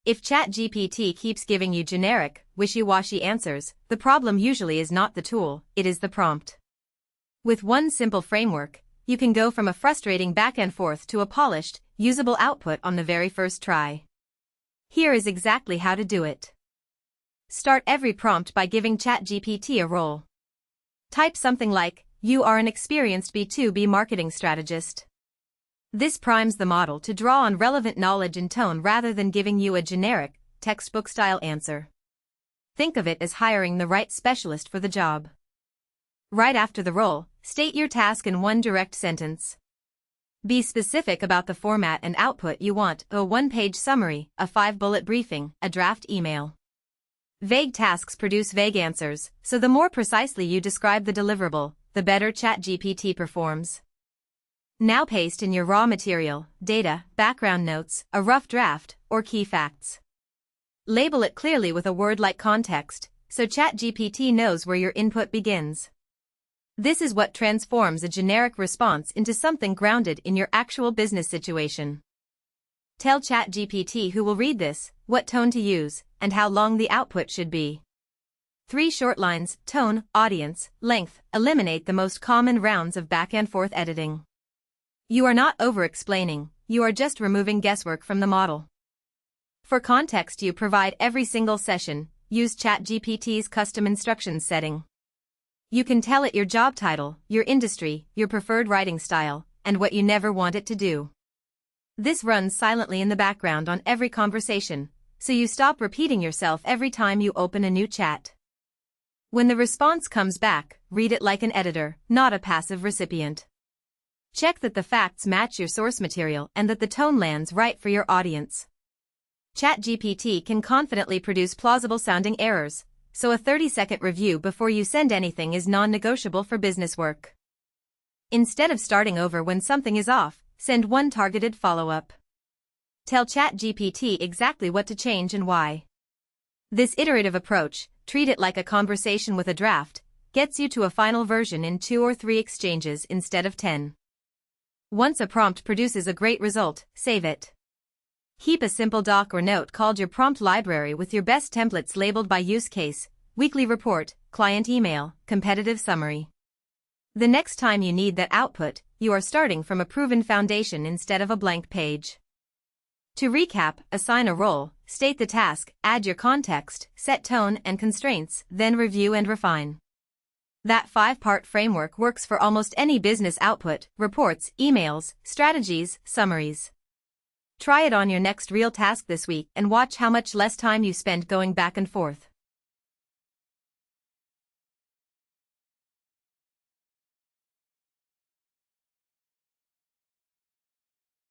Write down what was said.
If ChatGPT keeps giving you generic, wishy-washy answers, the problem usually is not the tool, it is the prompt. With one simple framework, you can go from a frustrating back and forth to a polished, usable output on the very first try. Here is exactly how to do it. Start every prompt by giving ChatGPT a role. Type something like, "You are an experienced B2B marketing strategist." This primes the model to draw on relevant knowledge and tone rather than giving you a generic, textbook-style answer. Think of it as hiring the right specialist for the job. Right after the role, state your task in one direct sentence. Be specific about the format and output you want: a one-page summary, a 5-bullet briefing, a draft email. Vague tasks produce vague answers, so the more precisely you describe the deliverable, the better ChatGPT performs. Now paste in your raw material, data, background notes, a rough draft, or key facts. Label it clearly with a word like context, so ChatGPT knows where your input begins. This is what transforms a generic response into something grounded in your actual business situation. Tell ChatGPT who will read this, what tone to use, and how long the output should be. 3 short lines: tone, audience, length, eliminate the most common rounds of back-and-forth editing. You are not over-explaining, you are just removing guesswork from the model. For context you provide every single session, use ChatGPT's custom instructions setting. You can tell it your job title, your industry, your preferred writing style, and what you never want it to do. This runs silently in the background on every conversation, so you stop repeating yourself every time you open a new chat. When the response comes back, read it like an editor, not a passive recipient. Check that the facts match your source material and that the tone lands right for your audience. ChatGPT can confidently produce plausible-sounding errors, so a 30-second review before you send anything is non-negotiable for business work. Instead of starting over when something is off, send one targeted follow-up. Tell ChatGPT exactly what to change and why. This iterative approach, treat it like a conversation with a draft, gets you to a final version in 2 or 3 exchanges instead of 10. Once a prompt produces a great result, save it. Keep a simple doc or note called your prompt library with your best templates labeled by use case: weekly report, client email, competitive summary. The next time you need that output, you are starting from a proven foundation instead of a blank page. To recap, assign a role, state the task, add your context, set tone and constraints, then review and refine. That 5-part framework works for almost any business output: reports, emails, strategies, summaries. Try it on your next real task this week and watch how much less time you spend going back and forth.